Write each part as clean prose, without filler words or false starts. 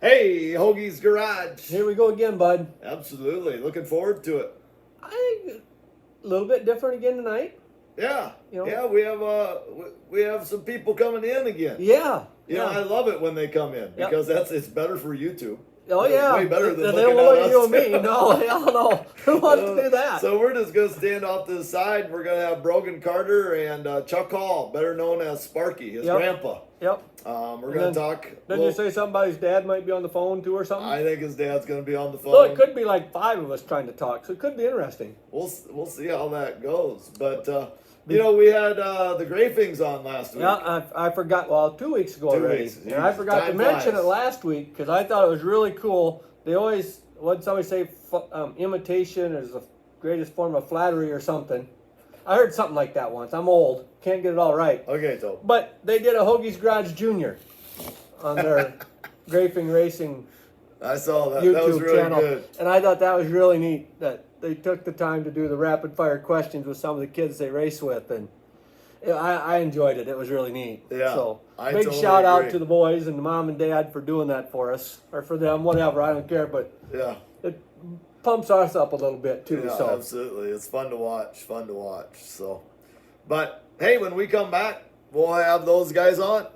Hey, Hoagie's Garage. Here we go again, bud. Absolutely. Looking forward to it. Here we go again, bud. Absolutely. Looking forward to it. I think a little bit different again tonight. Yeah. You know? Yeah, we have some people coming in again. Yeah. You know, I love it when they come in because it's better for YouTube. Oh, yeah. Way better than they looking don't at look at you us. and me. No, hell no. Who wants to do that? So we're just going to stand off to the side. We're going to have Brogan Carter and Chuck Hall, better known as Sparky, his grandpa. Yep. We're going to talk. Didn't you say something about his dad might be on the phone too or something? I think his dad's going to be on the phone. So it could be like 5 of us trying to talk, so it could be interesting. We'll see how that goes. But, you know, we had the Grafings on last week. Yeah, I forgot. Well, 2 weeks ago 2 already. weeks. And I forgot to mention it last week because I thought it was really cool. They always, what did somebody say, imitation is the greatest form of flattery or something. I heard something like that once. I'm old. Can't get it all right. Okay, so. But they did a Hoagie's Garage Junior on their Grafing Racing I saw that. YouTube That was really channel. good. And I thought that was really neat that they took the time to do the rapid fire questions with some of the kids they race with. And I enjoyed it. It was really neat. Yeah, So I big totally shout out agree. to the boys and the mom and dad for doing that for us. Or for them, whatever. I don't care. But Yeah. it pumps us up a little bit too. Yeah, So absolutely. It's fun to watch. Fun to watch. So, but hey, when we come back, we'll have those guys on.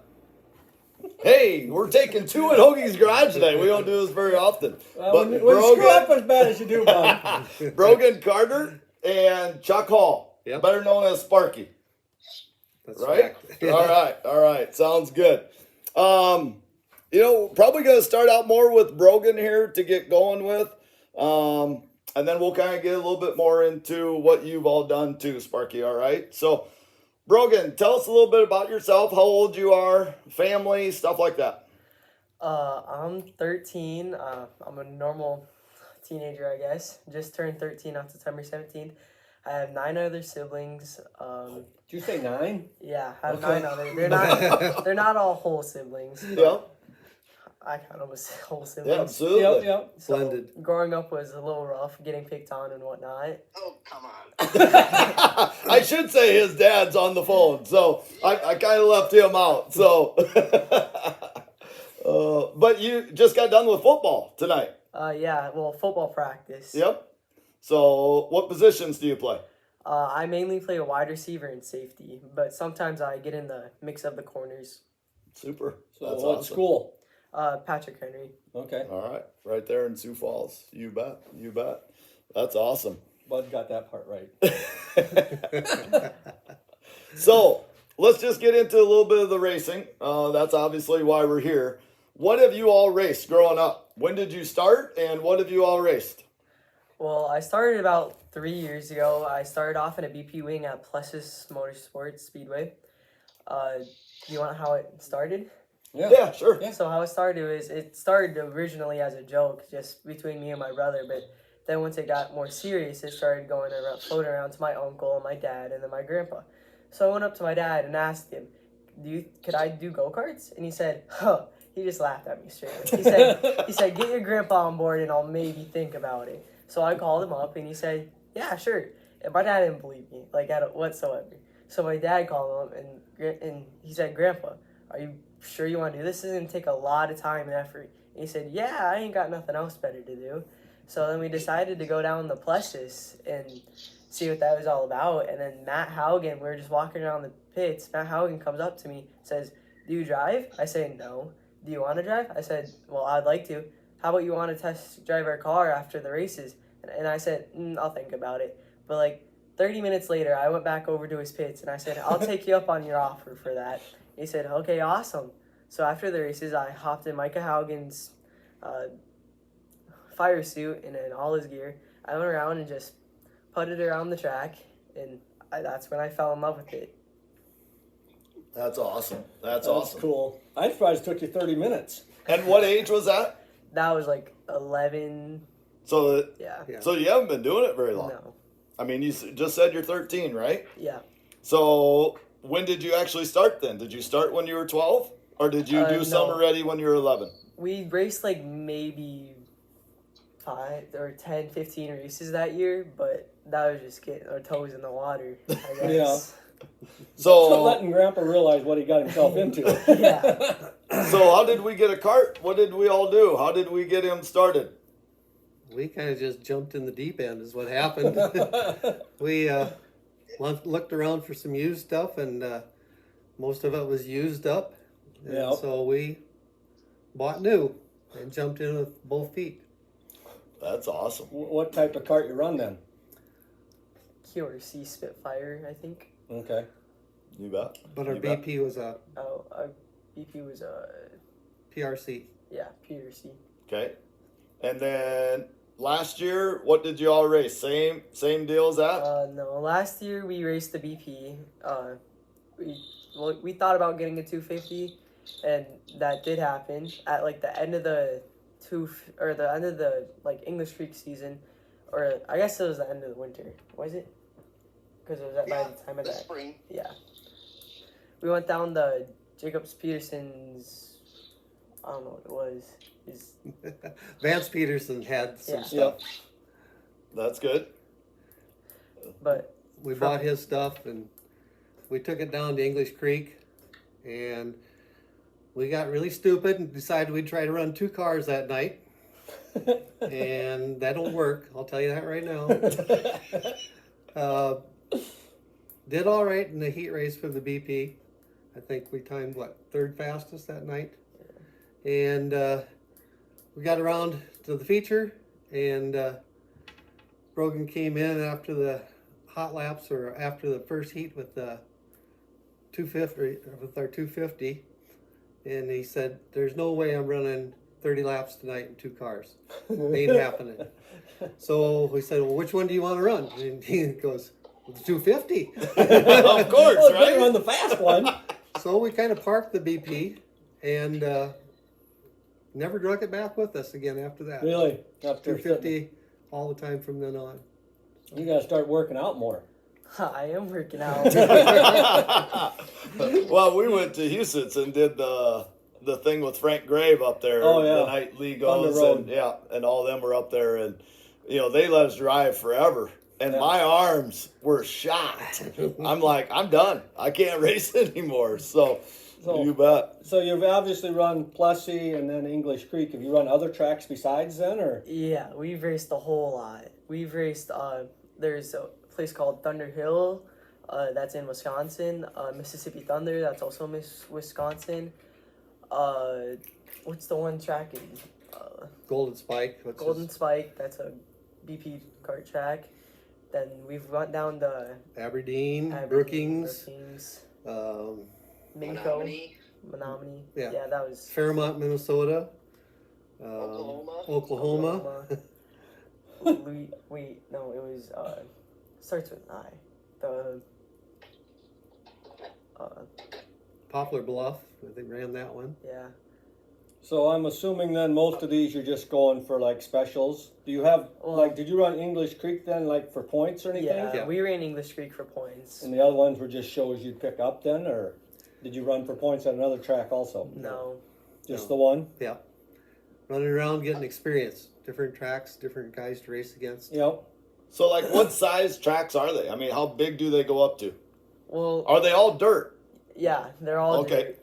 Hey, we're taking 2 at Hoagie's Garage today. We don't do this very often. when you screw up as bad as you do, bud. Brogan Carter and Chuck Hall, better known as Sparky. That's Right? fact. All right. Sounds good. You know, probably going to start out more with Brogan here to get going with. And then we'll kind of get a little bit more into what you've all done too, Sparky. All right. So, Brogan, tell us a little bit about yourself, how old you are, family, stuff like that. I'm 13. I'm a normal teenager, I guess. Just turned 13 on September 17th. I have 9 other siblings. Did you say 9? Yeah, I have Okay. 9 others. They're not all whole siblings. Yeah. I kind of was whole Yeah, siblings. absolutely. Yep. So Blended. growing up was a little rough, getting picked on and whatnot. Oh, come on. I should say his dad's on the phone, so I kind of left him out. So, but you just got done with football tonight. Yeah, well, football practice. Yep. So, what positions do you play? I mainly play a wide receiver and safety, but sometimes I get in the mix of the corners. Super. So That's what awesome. school? Patrick Henry. Okay. All right, right there in Sioux Falls. You bet. You bet. That's awesome. Bud got that part right. So let's just get into a little bit of the racing. That's obviously why we're here. What have you all raced growing up? When did you start, and what have you all raced? Well, I started about 3 years ago. I started off in a BP wing at Plessis Motorsports Speedway. You want how it started? Yeah, sure. Yeah. So how it started was, it started originally as a joke, just between me and my brother, but then once it got more serious, it started going around, floating around to my uncle and my dad and then my grandpa. So I went up to my dad and asked him, could I do go-karts? And he said, he just laughed at me straight up. He said, get your grandpa on board and I'll maybe think about it. So I called him up and he said, yeah, sure. And my dad didn't believe me, like whatsoever. So my dad called him and he said, Grandpa, are you sure you want to do this? This is going to take a lot of time and effort. And he said, yeah, I ain't got nothing else better to do. So then we decided to go down the Plessis and see what that was all about. And then Matt Haugen, we were just walking around the pits. Matt Haugen comes up to me, says, do you drive? I say, no. Do you want to drive? I said, well, I'd like to. How about you want to test drive our car after the races? And I said, I'll think about it. But like 30 minutes later, I went back over to his pits and I said, I'll take you up on your offer for that. He said, okay, awesome. So after the races, I hopped in Micah Haugen's fire suit and in all his gear. I went around and just putted around the track, and that's when I fell in love with it. That's awesome. That's That's awesome. cool. I'm surprised it took you 30 minutes. And what age was that? That was like 11, So, yeah. so you haven't been doing it very long. No, I mean, you just said you're 13, right? yeah. So when did you actually start then? Did you start when you were 12? Or did you do No. some already when you were 11? We raced like maybe 5 or 10, 15 races that year, but that was just getting our toes in the water, I guess. So, letting Grandpa realize what he got himself into. Yeah. so how did we get a cart? What did we all do? How did we get him started? We kind of just jumped in the deep end is what happened. We looked around for some used stuff, and most of it was used up. And Yep. so we bought new and jumped in with both feet. That's awesome. What type of cart you run then? QRC Spitfire, I think. Okay. You bet. But our You bet. BP was a Oh, our BP was PRC. yeah, PRC. Okay. And then last year, what did you all race? Same deal as that? No, last year we raced the BP. We thought about getting a 250, and that did happen at like the end of the end of the like English Creek season, or I guess it was the end of the winter. Was it? Because it was by the time of that. Spring. Yeah. We went down the Jacobs Peterson's. I don't know what it was. His, Vance Peterson had some Yeah. stuff. That's good. but We bought his stuff and we took it down to English Creek, and we got really stupid and decided we'd try to run 2 cars that night. And that don't work, I'll tell you that right now. Did all right in the heat race for the BP. I think we timed, what, 3rd fastest that night. And we got around to the feature, and Brogan came in after the hot laps, or after the first heat with the 250, with our 250, and he said, "There's no way I'm running 30 laps tonight in 2 cars. Ain't happening." So we said, "Well, which one do you want to run?" And he goes, "Well, the 250." Of course, Well, right? better run the fast one. So we kind of parked the BP and never drug it back with us again after that. Really? After 250 all the time from then on. You gotta start working out more. I am working out. Well, we went to Houston's and did the thing with Frank Grave up there. Oh, yeah. The night Lee Thunder goes, Road. and and all them were up there, and they let us drive forever. And Yeah. my arms were shot. I'm like, I'm done. I can't race anymore. So you bet. So you've obviously run Plessy and then English Creek. Have you run other tracks besides then, or? Yeah, we've raced a whole lot. We've raced, there's a place called Thunder Hill, that's in Wisconsin. Mississippi Thunder, that's also in Wisconsin. What's the one track in Golden Spike. Golden Spike? That's a BP kart track. Then we've went down the Aberdeen, Aberdeen, Brookings, Minco, Menominee, Menominee. Yeah. Yeah, that was Fairmont, Minnesota, Oklahoma. Wait, no, it was starts with an I. The Poplar Bluff. I think ran that one. yeah. So I'm assuming then most of these you're just going for like specials. Do you have Well- did you run English Creek then like for points or anything? Yeah, Yeah. we ran English Creek for points. And the other ones were just shows you'd pick up then, or did you run for points at another track also? No. Just No. the one? Yeah. Running around getting experience. Different tracks, different guys to race against. Yep. So, like, what size tracks are they? I mean, how big do they go up to? Well, Are they all dirt? yeah, they're all Okay. dirt.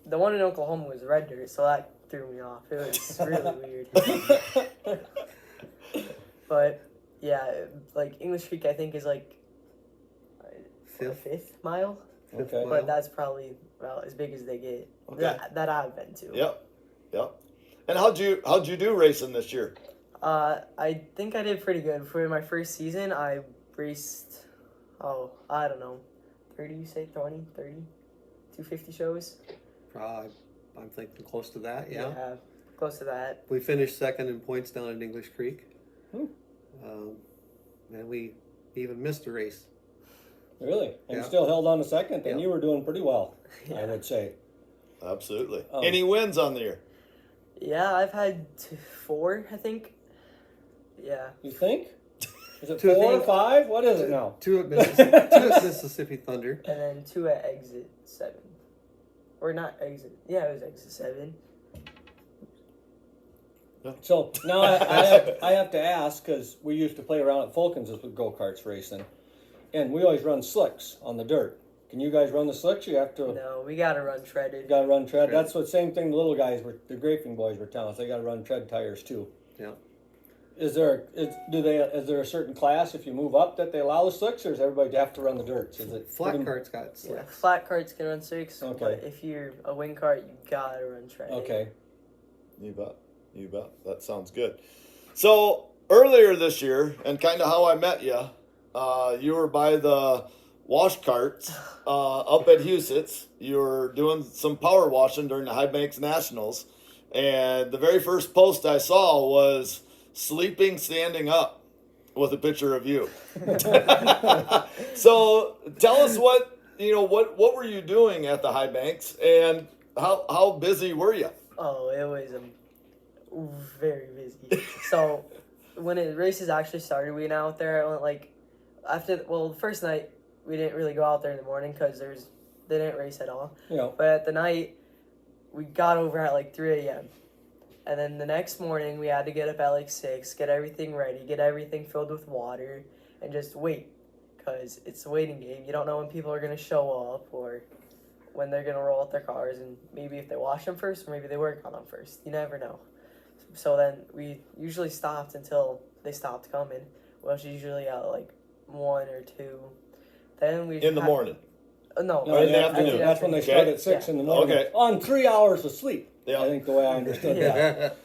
The one in Oklahoma was red dirt, so that threw me off. It was really weird. But yeah, like English Creek, I think is like fifth mile, Okay. but that's probably about as big as they get Okay. that I've been to. Yep. And how'd you do racing this year? I think I did pretty good for my first season. I raced, I don't know, 30. You say 20, 30, 250 shows. I'm thinking close to that. Yeah. Close to that. We finished second in points down at English Creek. Hmm. And we even missed a race. Really? And Yeah. still held on to second, then Yeah. you were doing pretty well, I Yeah. would say. Absolutely. Oh. Any wins on the year? Yeah, I've had 4, I think. Yeah. You think? Is it Two, I 4 or think. 5? What is it now? Two at Mississippi Thunder. And then 2 at exit 7. Or not exit. Yeah, it was exit 7. So now I have to ask, because we used to play around at Fulkins with go-karts racing, and we always run slicks on the dirt. Can you guys run the slicks? You have to. No, we gotta run treaded. You gotta run tread. That's what same thing the little guys were, the graping boys were telling us. They gotta run tread tires too. Yeah. Is there a certain class if you move up that they allow the slicks, or does everybody have to run the dirts? Is it Flat carts got Yeah, slicks. flat carts can run slicks, Okay. but if you're a wing cart, you gotta run treaded. Okay. You bet. You bet. That sounds good. So earlier this year, and kind of how I met you, you were by the wash carts up at Huset's. You were doing some power washing during the High Banks Nationals, and the very first post I saw was sleeping standing up with a picture of you. So tell us what were you doing at the High Banks, and how busy were you? Oh, it was very busy. So when the races actually started, we went out there. I went the first night we didn't really go out there in the morning because they didn't race at all. Yeah. But at the night, we got over at like 3 a.m. And then the next morning, we had to get up at like 6, get everything ready, get everything filled with water, and just wait. Because it's a waiting game. You don't know when people are going to show up or when they're going to roll out their cars. And maybe if they wash them first, or maybe they work on them first. You never know. So then we usually stopped until they stopped coming, which is usually at like 1 or 2. Then we In the morning. No, No, in the afternoon. That's when they Okay. start at 6 in the morning. Okay. On 3 hours of sleep. Yeah. I think the way I understood that.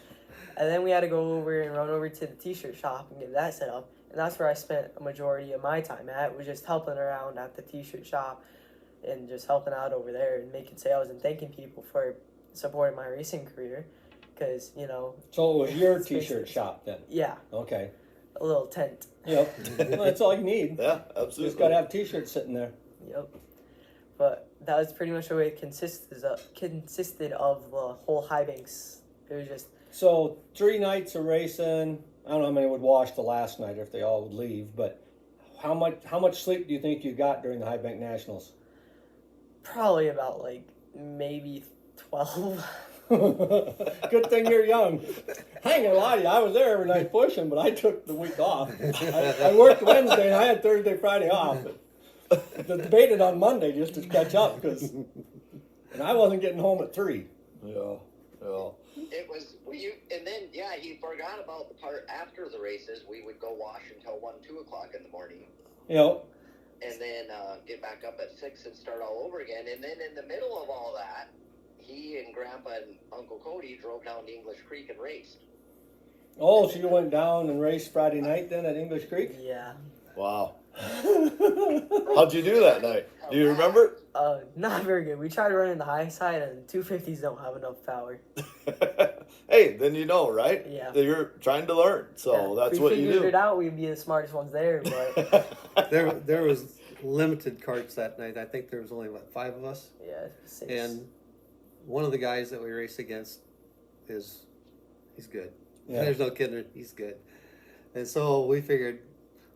And then we had to go over and run over to the t-shirt shop and get that set up. And that's where I spent a majority of my time at, was just helping around at the t-shirt shop and just helping out over there and making sales and thanking people for supporting my racing career. Because, So it was your It's t-shirt basically- shop then? yeah, Okay. a little tent. Yep. Well, that's all you need. Yeah, You absolutely. just gotta have t-shirts sitting there. Yep. But that was pretty much the way it consisted of the whole High Banks. It was just, So 3 nights of racing. I don't know how many would wash the last night if they all would leave, but how much sleep do you think you got during the High Bank Nationals? probably about like maybe 12. Good thing you're young. I ain't gonna lie to you, I was there every night pushing, but I took the week off. I worked Wednesday and I had Thursday, Friday off. But debated on Monday just to catch up and I wasn't getting home at 3. Yeah. It was and then he forgot about the part after the races. We would go wash until 1-2 o'clock in the morning, and then get back up at 6 and start all over again. And then in the middle of all that, he and Grandpa and Uncle Cody drove down to English Creek and raced. Oh, so you went down and raced Friday night then at English Creek? Yeah. Wow. How'd you do that night? Do you remember? Not very good. We tried running the high side, and 250s don't have enough power. Hey, then you know, right? Yeah. That you're trying to learn, so Yeah. that's If what we you figured do. it out, we'd be the smartest ones there. But there was limited carts that night. I think there was only 5 of us, yeah, 6. and one of the guys that we raced against he's good. Yeah. There's no kidding, he's good. And so we figured,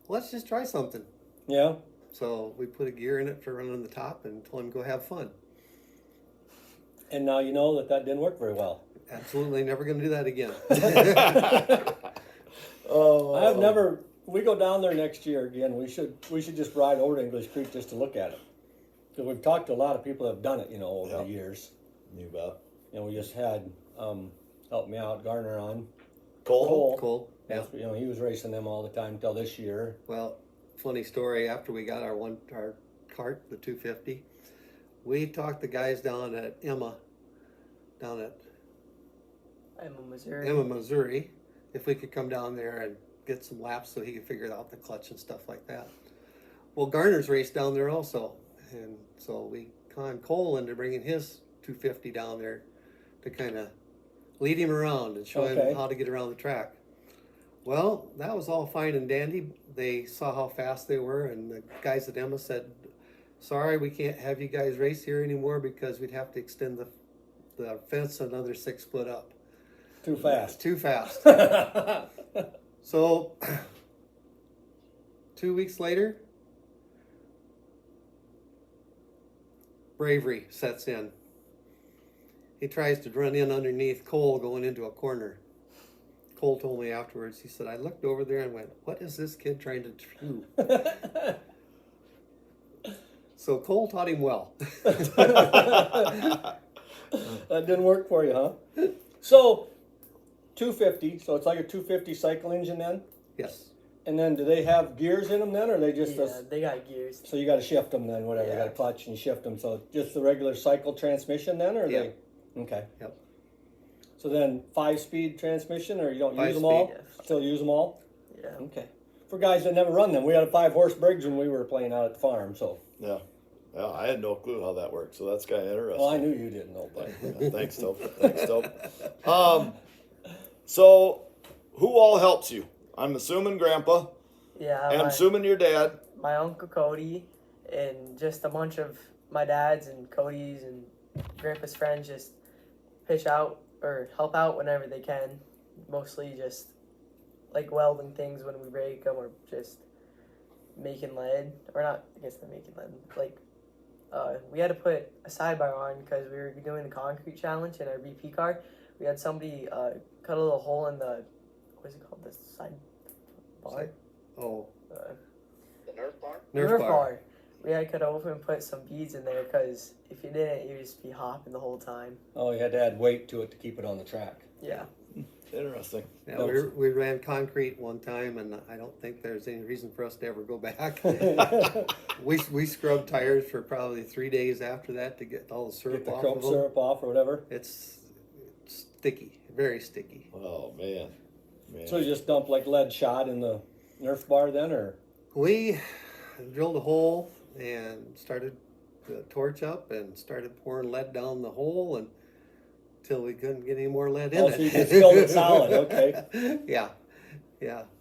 let's just try something. Yeah. So we put a gear in it for running the top and told him go have fun. And now you know that didn't work very well. Absolutely never going to do that again. Oh, We go down there next year again. We should just ride over to English Creek just to look at it. Because we've talked to a lot of people that have done it, over the years. You bet. And we just had help me out, Garner on. Cole? Cool. Yeah. That's, he was racing them all the time until this year. Well, funny story. After we got our cart, the 250, we talked the guys down at Emma Missouri, if we could come down there and get some laps so he could figure out the clutch and stuff like that. Well, Garner's raced down there also, and so we conned Cole into bringing his 250 down there to kind of lead him around and show Okay. him how to get around the track. Well, that was all fine and dandy. They saw how fast they were, and the guys at Emma said, sorry, we can't have you guys race here anymore because we'd have to extend the fence another 6 foot up. Too fast. Too fast. So, 2 weeks later, bravery sets in. He tries to run in underneath Cole going into a corner. Cole told me afterwards, he said, I looked over there and went, what is this kid trying to do? So Cole taught him well. That didn't work for you, huh? So, 250. So it's like a 250 cycle engine then. Yes. And then do they have gears in them then, or they just? Yeah, they got gears. So you got to shift them then, whatever. You got a clutch and you shift them. So just the regular cycle transmission then, or Yeah. they? Okay. Yep. So then 5-speed transmission, or you don't use them 5-speed. all? Yeah. Still use them all? Yeah. Okay. For guys that never run them, we had a 5-horse Briggs when we were playing out at the farm. So. Yeah. Yeah, I had no clue how that worked, so that's kind of interesting. Well, I knew you didn't know, but. Yeah, thanks, Dope. Thanks, Dope. So who all helps you? I'm assuming Grandpa. Yeah. I'm assuming your dad. My Uncle Cody and just a bunch of my dad's and Cody's and Grandpa's friends just pitch out or help out whenever they can. Mostly just like welding things when we break them, or just making lead, or not. I guess not making lead. Like we had to put a sidebar on because we were doing the concrete challenge in our BP car. We had somebody cut a little hole in the what is it called? The side bar. Oh. The Nerf bar? Nerf bar. We had to cut open and put some beads in there because if you didn't, you'd just be hopping the whole time. Oh, you had to add weight to it to keep it on the track. Yeah. Interesting. Yeah, we ran concrete one time, and I don't think there's any reason for us to ever go back. we scrubbed tires for probably 3 days after that to get all the syrup Get the off crump of them. syrup off or whatever. It's sticky, very sticky. Oh man. So you just dump like lead shot in the Nerf bar then, or? We drilled a hole and started the torch up and started pouring lead down the hole until we couldn't get any more lead in Oh, it. so you just filled it solid, okay. Yeah.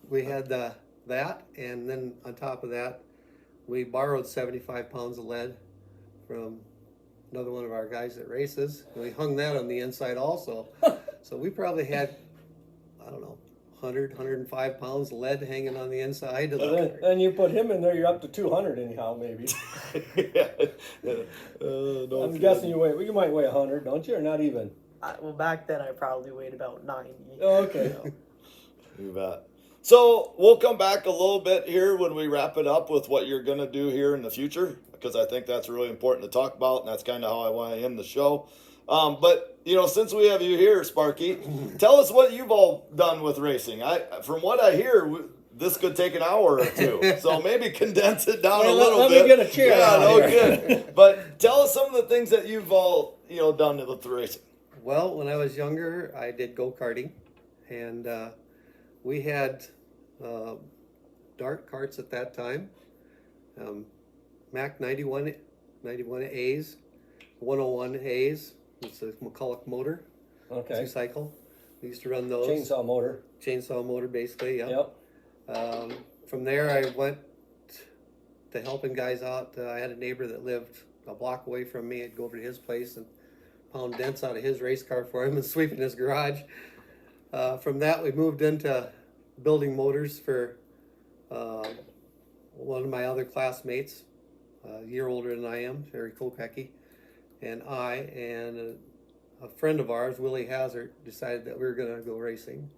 We had that, and then on top of that, we borrowed 75 pounds of lead from another one of our guys that races. And we hung that on the inside also. So we probably had, I don't know, 100, 105 pounds of lead hanging on the inside of the Then you put him in there, you're up to 200 anyhow, maybe. No I'm guessing you might weigh 100, don't you, or not even? Well, back then I probably weighed about 90. Oh, okay. You bet. So we'll come back a little bit here when we wrap it up with what you're going to do here in the future, because I think that's really important to talk about, and that's kind of how I want to end the show. But since we have you here, Sparky, tell us what you've all done with racing. From what I hear, this could take an hour or two, so maybe condense it down a little bit. Let me get a chair. Yeah, out no here. good. But tell us some of the things that you've all done with the racing. Well, when I was younger, I did go-karting, and we had dart carts at that time, Mac 91 A's, 101 A's. It's a McCulloch motor, Okay. 2-cycle. We used to run those. Chainsaw motor. Chainsaw motor, basically, yeah. Yep. From there, I went to helping guys out. I had a neighbor that lived a block away from me. I'd go over to his place and pound dents out of his race car for him and sweeping his garage. From that, we moved into building motors for one of my other classmates, a year older than I am, Harry Kopecky, and a friend of ours, Willie Hazard, decided that we were going to go racing.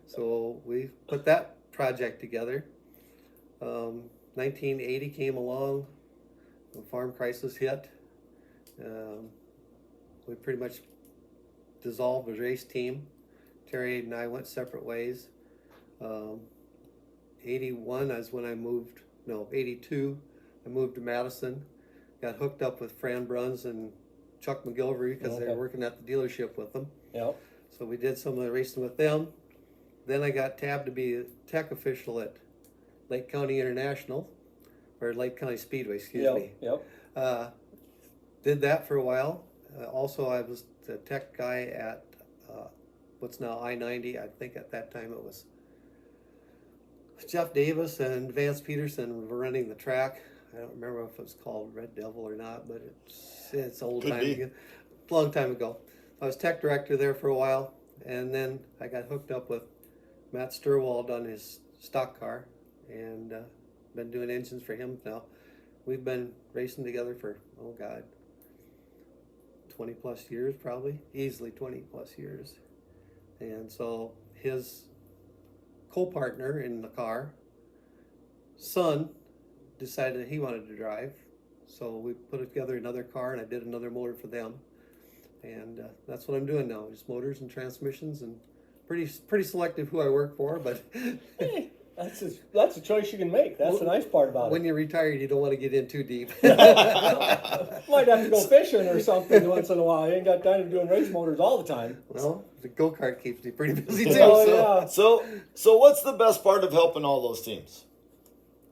So we put that project together. 1980 came along, the farm crisis hit. We pretty much dissolved the race team. Terry and I went separate ways. 81 is when 82, I moved to Madison, got hooked up with Fran Bruns and Chuck McGilvery because they were working at the dealership with them. Yep. So we did some of the racing with them. Then I got tabbed to be a tech official at Lake County International, or Lake County Speedway, excuse me. Yep. Did that for a while. Also, I was the tech guy at what's now I-90. I think at that time it was Jeff Davis and Vance Peterson were running the track. I don't remember if it was called Red Devil or not, but it's old Could time be. ago, long time ago. I was tech director there for a while, and then I got hooked up with Matt Sturwald on his stock car, and been doing engines for him now. We've been racing together for 20 plus years, probably easily 20 plus years. And so his co-partner in the car, son, decided that he wanted to drive, So we put together another car, and I did another motor for them. And that's what I'm doing now, just motors and transmissions, and pretty selective who I work for. But Hey, that's a choice you can make. That's the nice part about when it. you're retired, you don't want to get in too deep. Might have to go fishing or something once in a while. You ain't got time to be doing race motors all the time. Well, the go-kart keeps me pretty busy too. Oh, So yeah. So what's the best part of helping all those teams?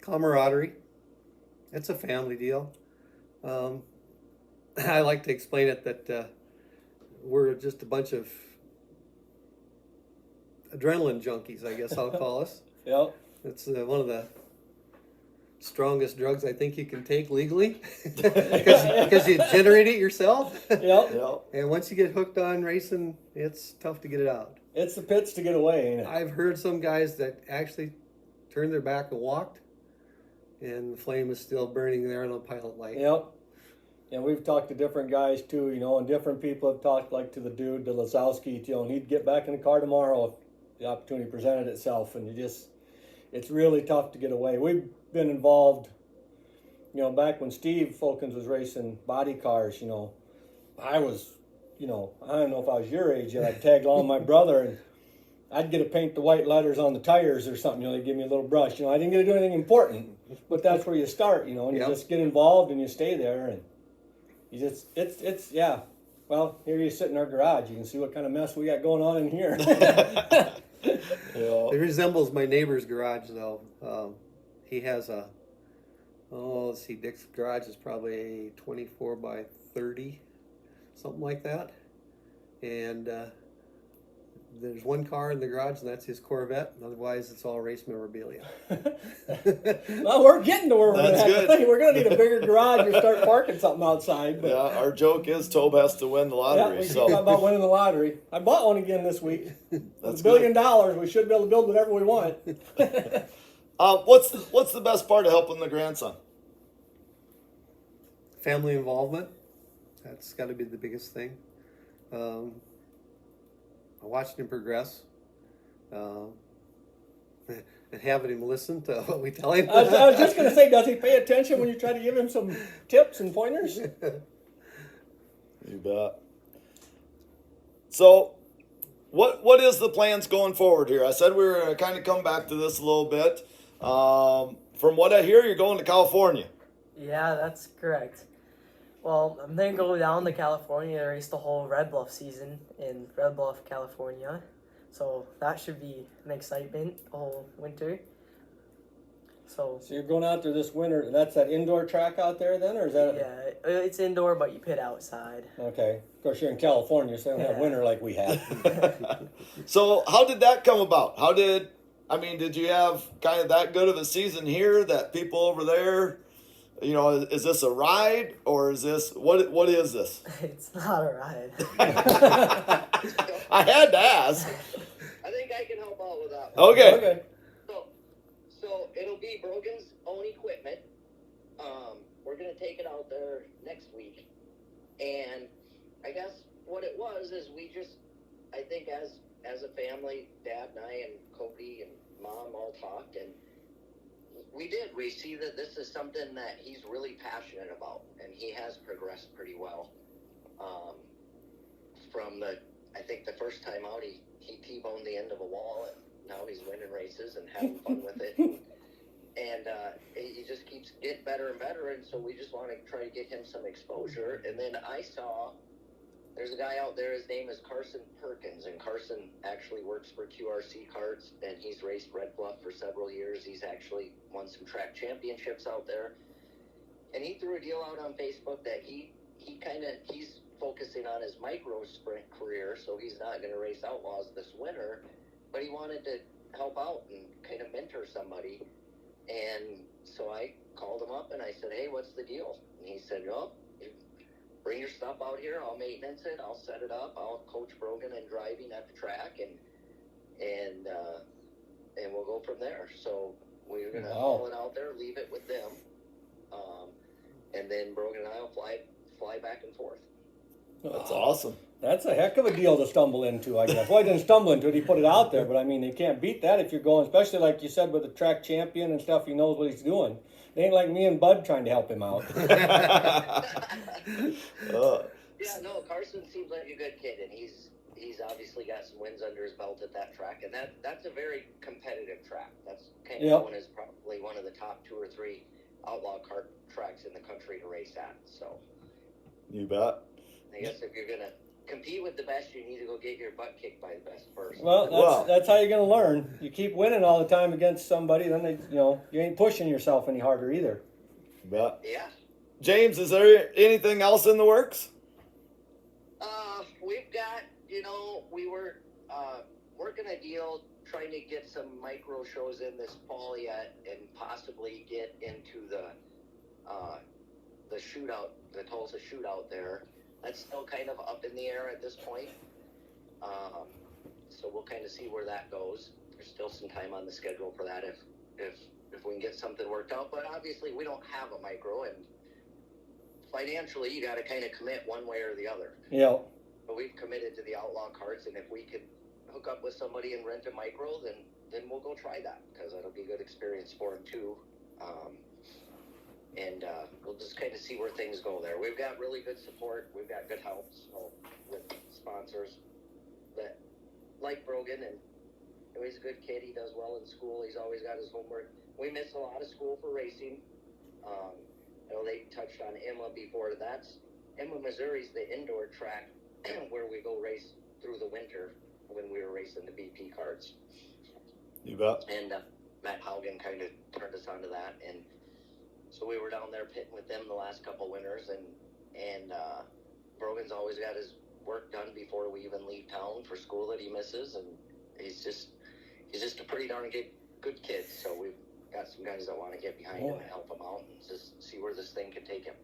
camaraderie. It's a family deal. I like to explain it that we're just a bunch of adrenaline junkies, I guess I'll call us. Yep. It's one of the strongest drugs I think you can take legally because you generate it yourself. Yep. Yeah. And once you get hooked on racing, it's tough to get it out. It's the pits to get away, ain't it? I've heard some guys that actually turned their back and walked, and the flame is still burning there on a pilot light. Yep. And we've talked to different guys too, and different people have talked, like to the dude, to Lazowski, and he'd get back in the car tomorrow if the opportunity presented itself, and it's really tough to get away. We've been involved, back when Steve Folkens was racing body cars, I was, I don't know if I was your age yet, I'd tag along my brother, and I'd get to paint the white letters on the tires or something, they'd give me a little brush, I didn't get to do anything important, but that's where you start, and you Yep. just get involved and you stay there, and you just, it's yeah. Well, here you sit in our garage, you can see what kind of mess we got going on in here. Yeah. It resembles my neighbor's garage, though. He has let's see, Dick's garage is probably a 24 by 30, something like that. And there's one car in the garage, and that's his Corvette. Otherwise, it's all race memorabilia. Well, we're getting to where we're That's going good. We're going to need a bigger garage or start parking something outside. But Yeah, our joke is Tobe has to win the yeah, lottery. we So talk about winning the lottery. I bought one again this week. That's $1 billion. We should be able to build whatever we want. what's the best part of helping the grandson? Family involvement. That's got to be the biggest thing. I watched him progress. And having him listen to what we tell him. I was just going to say, does he pay attention when you try to give him some tips and pointers? You bet. So, what is the plans going forward here? I said we were going to kind of come back to this a little bit. From what I hear, you're going to California. Yeah, that's correct. Well, I'm going to go down to California and race the whole Red Bluff season in Red Bluff, California. So that should be an excitement the whole winter. So you're going out there this winter. That's that indoor track out there then, or is that? yeah, it's indoor, but you pit outside. Okay. Of course, you're in California, so they don't have Yeah. winter like we have. So, how did that come about? Did you have kind of that good of a season here that people over there, is this a ride or is this, what is this? It's not a ride. I had to ask. I think I can help out with that one. Okay. Okay. So it'll be Brogan's own equipment. We're gonna take it out there next week, and I guess what it was is I think as a family, Dad and I and Cody and Mom all talked, and we see that this is something that he's really passionate about, and he has progressed pretty well. I think the first time out, he T-boned the end of a wall, and now he's winning races and having fun with it. And he just keeps getting better and better, and so we just want to try to get him some exposure. And then I saw there's a guy out there, his name is Carson Perkins, and Carson actually works for QRC Karts, and he's raced Red Bluff for several years. He's actually won some track championships out there. And he threw a deal out on Facebook that he's focusing on his micro sprint career, so he's not going to race Outlaws this winter, but he wanted to help out and kind of mentor somebody. And so I called him up and I said, hey, what's the deal? And he said, well, you bring your stuff out here, I'll maintenance it, I'll set it up, I'll coach Brogan and driving at the track, and we'll go from there. So we're going to haul it out there, leave it with them, and then Brogan and I will fly back and forth. That's awesome. That's a heck of a deal to stumble into, I guess. Well, he didn't stumble into it, he put it out there, but I mean, they can't beat that if you're going, especially like you said with the track champion and stuff, he knows what he's doing. It ain't like me and Bud trying to help him out. Yeah, no, Carson seems like a good kid, and he's obviously got some wins under his belt at that track, and that's a very competitive track. That's kind of known as probably one of the top 2 or 3 outlaw kart tracks in the country to race at. So, you bet. I guess if you're gonna compete with the best, you need to go get your butt kicked by the best first. Well, that's how you're gonna learn. You keep winning all the time against somebody, then you ain't pushing yourself any harder either. You bet. Yeah. James, is there anything else in the works? We've got, we were working a deal trying to get some micro shows in this fall yet, and possibly get into the shootout, the Tulsa shootout there. That's still kind of up in the air at this point. So we'll kind of see where that goes. There's still some time on the schedule for that if we can get something worked out. But obviously we don't have a micro, and financially you got to kind of commit one way or the other. Yeah. But we've committed to the outlaw carts, and if we could hook up with somebody and rent a micro, then we'll go try that, because that'll be a good experience for them too. And we'll just kind of see where things go there. We've got really good support. We've got good help with sponsors that like Brogan, and he's a good kid. He does well in school. He's always got his homework. We miss a lot of school for racing. I know they touched on Emma before. Emma, Missouri's the indoor track where we go race through the winter when we were racing the BP carts. You bet. And Matt Haugen kind of turned us onto that, and so we were down there pitting with them the last couple winters, and Brogan's always got his work done before we even leave town for school that he misses, and he's just a pretty darn good kid. So we've got some guys that want to get behind him and help him out and just see where this thing can take him.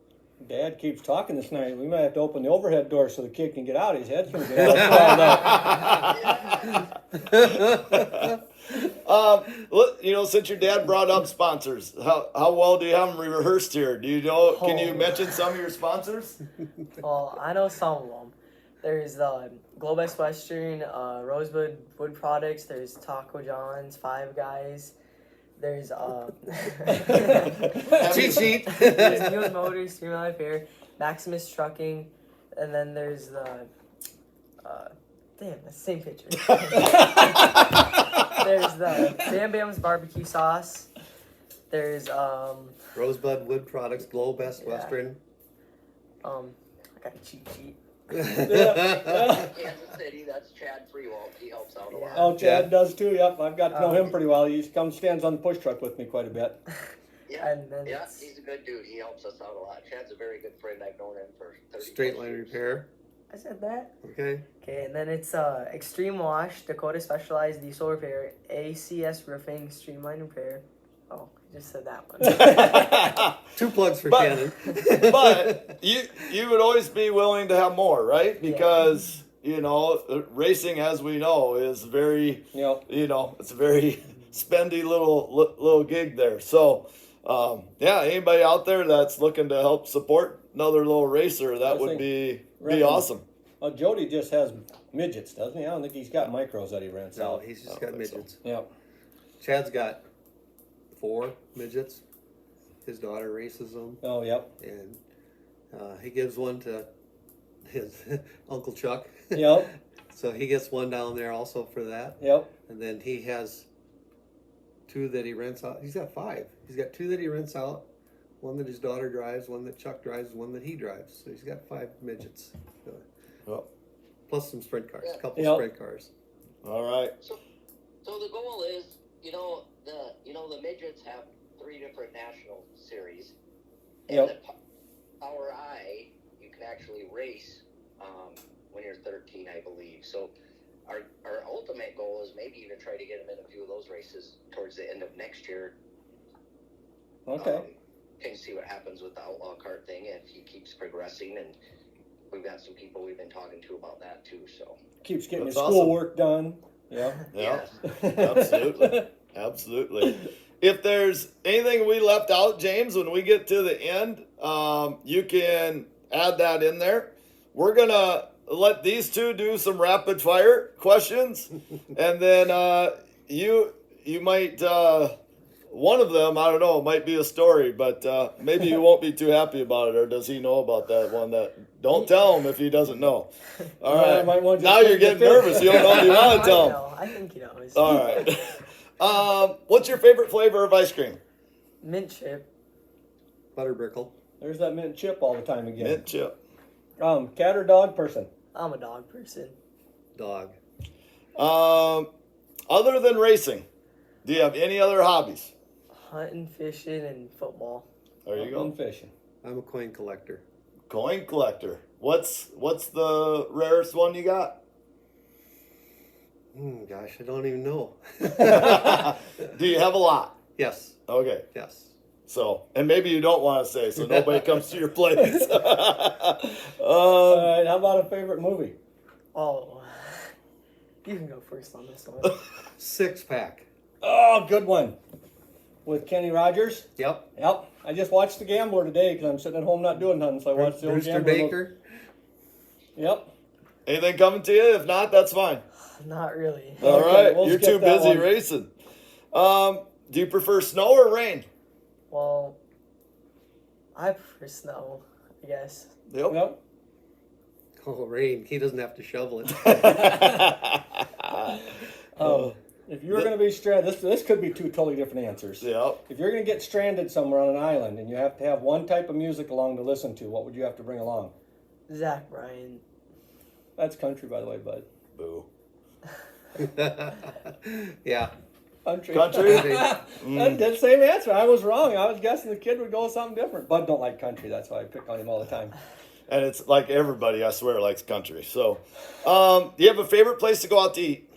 Dad keeps talking this night. We might have to open the overhead door so the kid can get out. His head's going to get all since your dad brought up sponsors, how well do you have them rehearsed here? Do you know? Can you mention some of your sponsors? Well, I know some of them. There's Glow Best Western, Rosebud Wood Products. There's Taco John's, Five Guys. There's cheat sheet. There's News Motors, 3 Mile Fair, Maximus Trucking, and then there's the that's the same picture. There's the Bam Bam's Barbecue Sauce. There's Rosebud Wood Products, Glow Best Western. I got a cheat sheet. Kansas City, that's Chad Freewalt. He helps out a lot. Oh, Chad does too. Yep, I've got to know him pretty well. He stands on the push truck with me quite a bit. Yeah, he's a good dude. He helps us out a lot. Chad's a very good friend. I've known him for 30 Straight Line years. Repair. I said that. Okay. Okay, and then it's Extreme Wash, Dakota Specialized Diesel Repair, ACS Roofing, Streamline Repair. Oh, I just said that one. 2 plugs for Shannon. But you would always be willing to have more, right? Because racing, as we know, is very it's a very spendy little gig there. So anybody out there that's looking to help support another little racer, that would be awesome. Oh, Jody just has midgets, doesn't he? I don't think he's got micros that he rents No, out. he's just got midgets. So. Yep. Chad's got 4 midgets. His daughter races them. Oh, yep. And he gives one to his Uncle Chuck. Yep. So he gets one down there also for that. Yep. And then he has 2 that he rents out. He's got 5. He's got 2 that he rents out. 1 that his daughter drives, 1 that Chuck drives, 1 that he drives. So he's got 5 midgets. Plus some sprint cars, a couple sprint cars. All right. So the goal is, the midgets have 3 different national series. And the Power I, you can actually race when you're 13, I believe. So our ultimate goal is maybe even try to get him in a few of those races towards the end of next year. Okay. Can see what happens with the outlaw kart thing if he keeps progressing, and we've got some people we've been talking to about that too. So keeps getting That's his awesome. schoolwork done. Yeah. Yeah. Absolutely. If there's anything we left out, James, when we get to the end, you can add that in there. We're gonna let these two do some rapid fire questions, and then you might one of them, I don't know, might be a story, but maybe you won't be too happy about it. Or does he know about that one? That don't tell him if he doesn't know. All right. Now you're getting nervous. You don't know if you want to tell him. I think he knows. All right. What's your favorite flavor of ice cream? Mint chip. Butterbrickle. There's that mint chip all the time again. Mint chip. Cat or dog person? I'm a dog person. Dog. Other than racing, do you have any other hobbies? Hunting, fishing, and football. There you go. And fishing. I'm a coin collector. Coin collector. What's the rarest one you got? Gosh, I don't even know. Do you have a lot? Yes. Okay. Yes. So, and maybe you don't want to say, so nobody comes to your place. All right, how about a favorite movie? Oh, you can go first on this one. 6-pack. Oh, good one. With Kenny Rogers? Yep. Yep. I just watched The Gambler today because I'm sitting at home not doing nothing, so I watched the old Brewster Gambler. Baker. Yep. Anything coming to you? If not, that's fine. Not really. All Okay, right. we'll You're skip too that busy one. racing. Do you prefer snow or rain? Well, I prefer snow, I guess. Yep. Yep. Oh, rain. He doesn't have to shovel it. If you were going to be stranded, this could be two totally different answers. Yep. If you're going to get stranded somewhere on an island and you have to have one type of music along to listen to, what would you have to bring along? Zach Bryan. That's country, by the way, bud. Boo. Yeah. Country. Country? That's the same answer. I was wrong. I was guessing the kid would go with something different. Bud don't like country. That's why I pick on him all the time. And it's like everybody, I swear, likes country. So, do you have a favorite place to go out to eat?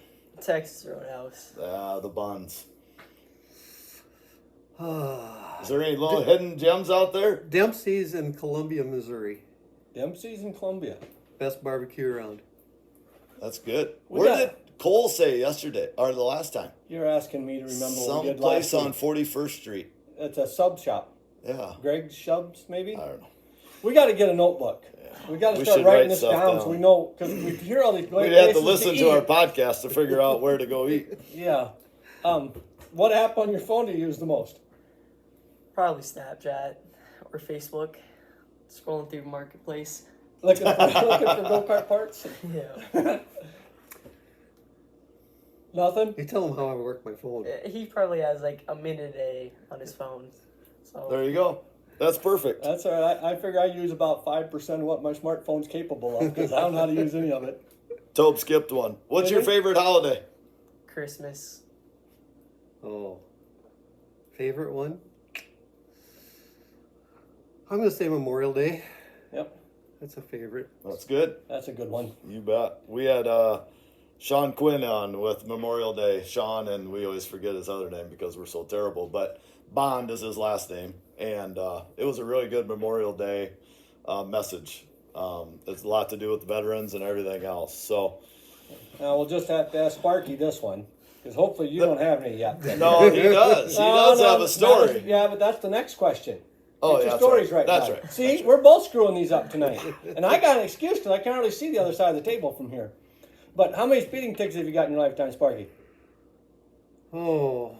Texas Roadhouse. The buns. Ah. Is there any little hidden gems out there? Dempsey's in Columbia, Missouri. Dempsey's in Columbia. Best barbecue around. That's good. We Where got- did Cole say yesterday, or the last time? You're asking me to remember what we did Someplace last on week. 41st Street. It's a sub shop. Yeah. Greg's Shubs, maybe? I don't know. We got to get a notebook. We got to We start should writing write this stuff down so down. we know, because we hear all these great We'd have to places listen to our eat. podcast to figure out where to go eat. Yeah. What app on your phone do you use the most? Probably Snapchat or Facebook. Scrolling through Marketplace. Looking for go-kart parts? Yeah. Nothing? You tell him how I work my phone. He probably has like a minute a day on his phone. So There you go. That's perfect. That's all right. I figure I use about 5% of what my smartphone's capable of because I don't know how to use any of it. Tobe skipped one. What's your Really? favorite holiday? Christmas. Oh. Favorite one? I'm going to say Memorial Day. Yep. That's a favorite. That's good. That's a good one. You bet. We had Sean Quinn on with Memorial Day. Sean, and we always forget his other name because we're so terrible, but Bond is his last name. And it was a really good Memorial Day message. It's a lot to do with the veterans and everything else. So, Now we'll just have to ask Sparky this one because hopefully you don't have any yet. no, he does. He does have a story. Yeah, but that's the next question. Oh, Get yeah, your that's stories right. right. That's now. right. See, we're both screwing these up tonight. And I got an excuse because I can't really see the other side of the table from here. But how many speeding tickets have you got in your lifetime, Sparky? Oh.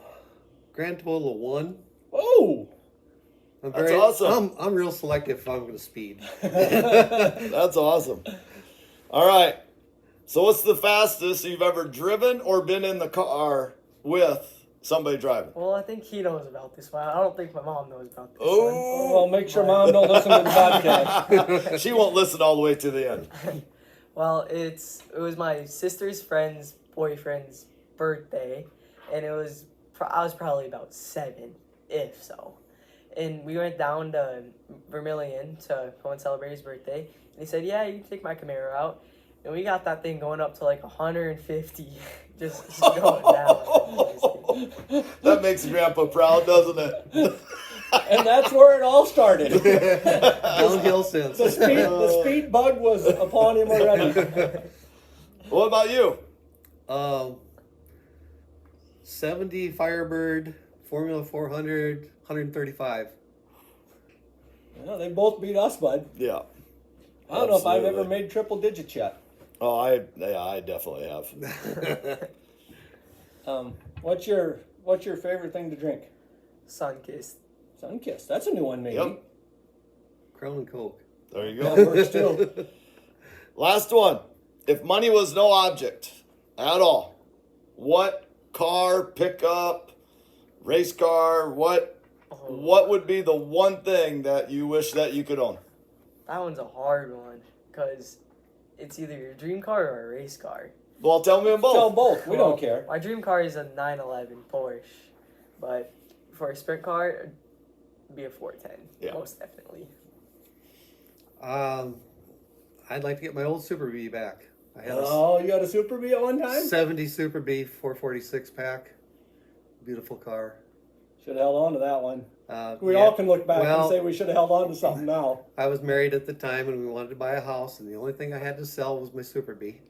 Grand total of 1. Oh! That's awesome. I'm real selective if I'm going to speed. That's awesome. All right. So, what's the fastest you've ever driven or been in the car with somebody driving? Well, I think he knows about this one. I don't think my mom knows about this one. Oh, Well, make sure Mom don't listen to the podcast. she won't listen all the way to the end. Well, it was my sister's friend's boyfriend's birthday, and I was probably about 7, if so. And we went down to Vermilion to go and celebrate his birthday. And he said, "Yeah, you can take my Camaro out." And we got that thing going up to like 150, just going down. That makes Grandpa proud, doesn't it? And that's where it all started. Downhill since. The speed bug was upon him already. What about you? 70 Firebird, Formula 400, 135. Well, they both beat us, bud. Yeah. I don't know if I've Absolutely. ever made triple digits yet. Oh, I definitely have. What's your favorite thing to drink? Sunkissed. Sunkissed. That's a new one, maybe. Yep. Crown and Coke. There you That go. works too. Last one. If money was no object at all, what car, pickup, race car, what would be the one thing that you wish that you could own? That one's a hard one because it's either your dream car or a race car. Well, tell me them both. Tell both. We don't care. My dream car is a 911 Porsche, but for a sprint car, it'd be a 410. Yeah. Most definitely. I'd like to get my old Super Bee back. I had Oh, you got a Super Bee at one a time? 70 Super Bee 446 pack. Beautiful car. Should have held on to that one. We Yeah. all can look back Well, and say we should have held on to something now. I was married at the time and we wanted to buy a house, and the only thing I had to sell was my Super Bee.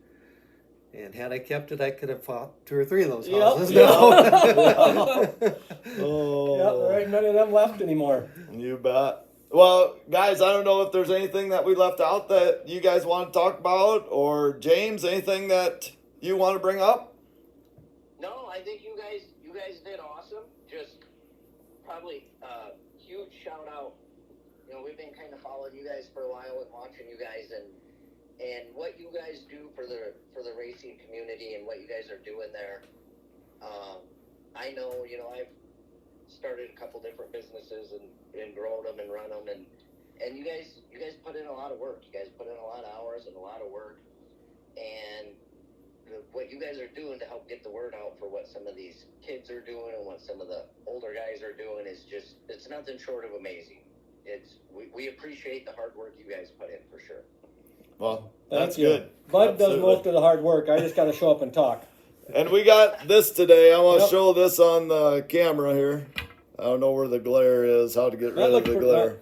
And had I kept it, I could have bought 2 or 3 of those Yep. houses Yep. now. Oh, Yep, there ain't many of them left anymore. you bet. Well, guys, I don't know if there's anything that we left out that you guys want to talk about, or James, anything that you want to bring up? No, I think you guys did awesome. Just probably huge shout out. You know, we've been kind of following you guys for a while and watching you guys, and what you guys do for the racing community and what you guys are doing there. I know, you know, I've started a couple different businesses and grown them and run them, and you guys put in a lot of work. You guys put in a lot of hours and a lot of work, and what you guys are doing to help get the word out for what some of these kids are doing and what some of the older guys are doing is just, it's nothing short of amazing. We appreciate the hard work you guys put in for sure. Well, Thank that's you. good. Bud does Absolutely. most of the hard work. I just got to show up and talk. And we got this today. I want to Yep. show this on the camera here. I don't know where the glare is, how to get That rid of looks the pretty- glare.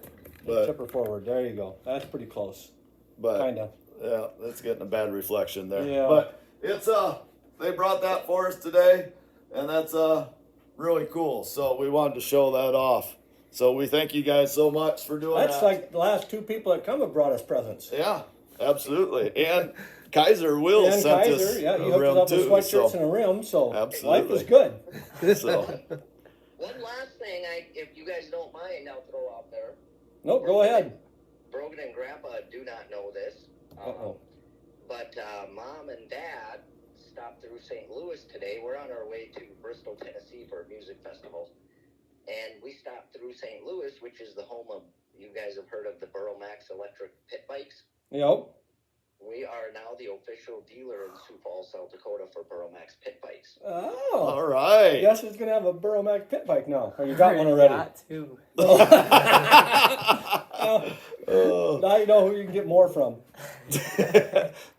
Tip her forward. There you go. That's pretty close. But Kind of. yeah, that's getting a bad reflection there. Yeah. But it's they brought that for us today, and that's really cool. So we wanted to show that off. So we thank you guys so much for doing That's that. like the last 2 people that come have brought us presents. Yeah, absolutely. And Kaiser Will And sent Kaiser, us yeah, he a hooked rim us up with too. sweatshirts So, and a rim, so Absolutely. life is good. so One last thing, if you guys don't mind, I'll throw out there. Nope, go ahead. Brogan and Grandpa do not know this, Uh-oh. but Mom and Dad stopped through St. Louis today. We're on our way to Bristol, Tennessee for a music festival. And we stopped through St. Louis, which is the home of, you guys have heard of the Burrow Max electric pit bikes. Yep. We are now the official dealer in Sioux Falls, South Dakota for Burrow Max pit bikes. Oh. all right. Guess it's going to have a Burrow Max pit bike now. Or you got one already. Got 2. Oh. Now you know who you can get more from.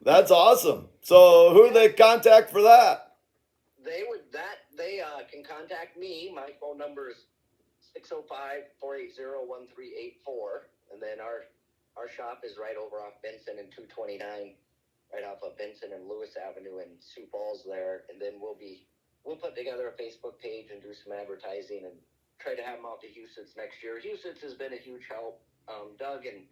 That's awesome. So who do they contact for that? They can contact me. My phone number is 605-480-1384. And then our shop is right over off Benson and 229, right off of Benson and Lewis Avenue in Sioux Falls there. And then we'll put together a Facebook page and do some advertising and try to have them out to Huset's next year. Huset's has been a huge help. Doug and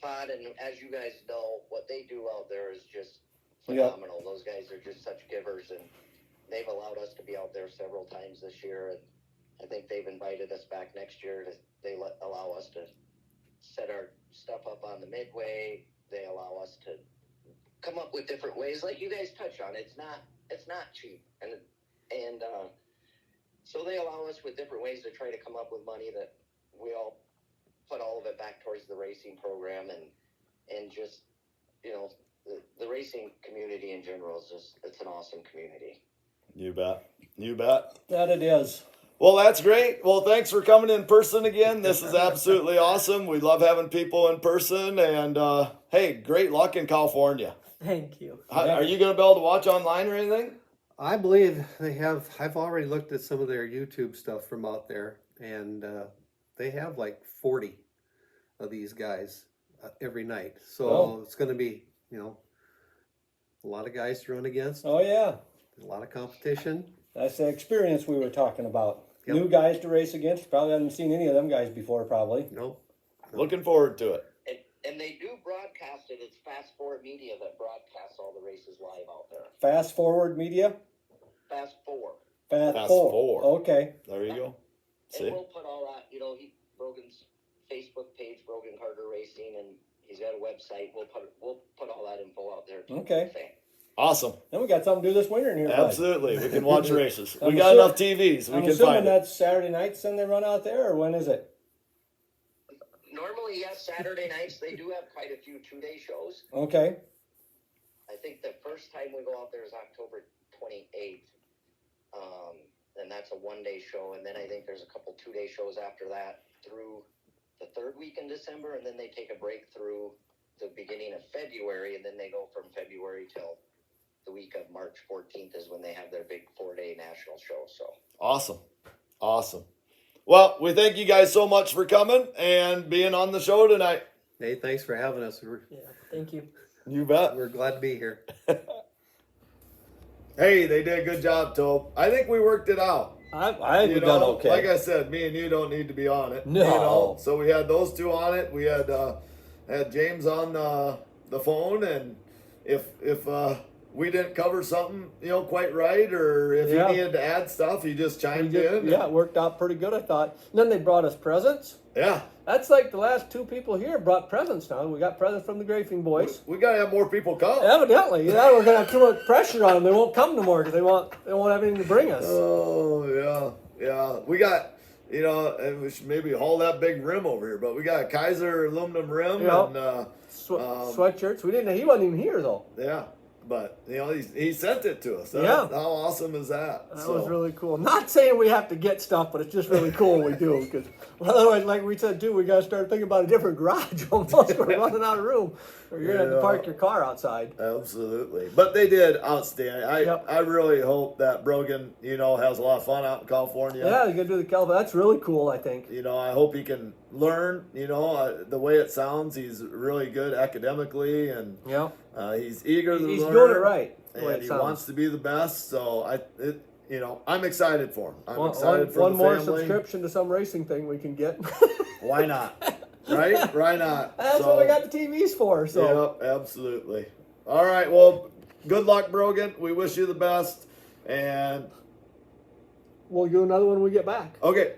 Todd, and as you guys know, what they do out there is just phenomenal. Those guys are just such givers, and they've allowed us to be out there several times this year, and I think they've invited us back next year. Allow us to set our stuff up on the midway. They allow us to come up with different ways, like you guys touch on. It's not cheap, and so they allow us with different ways to try to come up with money that we all put all of it back towards the racing program, and just, you know, the racing community in general is just, it's an awesome community. You bet. You bet. That it is. Well, that's great. Well, thanks for coming in person again. This is absolutely awesome. We love having people in person, and hey, great luck in California. Thank you. Are you going to be able to watch online or anything? I believe they have. I've already looked at some of their YouTube stuff from out there, and they have like 40 of these guys every night. So It's going to be, you know, a lot of guys to run against, Oh, yeah. a lot of competition. That's the experience we were talking about. Yep. New guys to race against. Probably haven't seen any of them guys before, probably. Nope. Looking forward to it. And they do broadcast it It's Fast Forward Media that broadcasts all the races live out there. Fast Forward Media. Fast Four. Fast Four. Okay. There you go. See? And we'll put all that, Brogan's Facebook page, Brogan Carter Racing, and he's got a website. We'll put all that info out there too. Okay. Awesome. Then we got something to do this winter in here. Absolutely. We can watch races. We I'm got enough TVs. We I'm can assuming find it. that's Saturday nights and they run out there, or when is it? Normally, yes, Saturday nights they do have quite a few 2-day shows. Okay. I think the first time we go out there is October 28th. And that's a 1-day show. And then I think there's a couple 2-day shows after that through the third week in December. And then they take a break through the beginning of February. And then they go from February till the week of March 14th is when they have their big 4-day national show. So Awesome. Awesome. Well, we thank you guys so much for coming and being on the show tonight. Hey, thanks for having us. Yeah, thank you. You bet. We're glad to be here. Hey, they did a good job, Tope. I think we worked it out. I think You we done know, okay. Like I said, me and you don't need to be on it. No. You know? So we had those two on it. We had James on the phone, and if we didn't cover something, quite right, or if Yeah. he needed to add stuff, he just chimed in. Yeah, it worked out pretty good, I thought. And then they brought us presents. Yeah. That's like the last two people here brought presents now. We got presents from the Grafing boys. We got to have more people come. Evidently, we're gonna have too much pressure on them. They won't come no more because they won't have anything to bring us. Oh, yeah. We got, and we should maybe haul that big rim over here, but we got a Kaiser aluminum rim. Yeah. And, Sweatshirts. We didn't. He wasn't even here though. yeah. But, he sent it to us. Yeah. How awesome is that? That was really cool. Not saying we have to get stuff, but it's just really cool when we do. Because otherwise, like we said too, we got to start thinking about a different garage almost. We're running out of room. Or you're going to have to park your car outside. Absolutely. But they did outstanding. Yep. I really hope that Brogan, has a lot of fun out in California. Yeah, you got to do the California. That's really cool, I think. I hope he can learn, the way it sounds. He's really good academically, and Yeah. he's eager to He's learn. doing it right. The way And it he sounds. wants to be the best. So I'm excited for him. I'm excited for one the more family. subscription to some racing thing we can get. Why not? Right? Why not? That's what we got the TVs for. So Yep, absolutely. All right. Well, good luck, Brogan. We wish you the best. And we'll do another one when we get back. okay.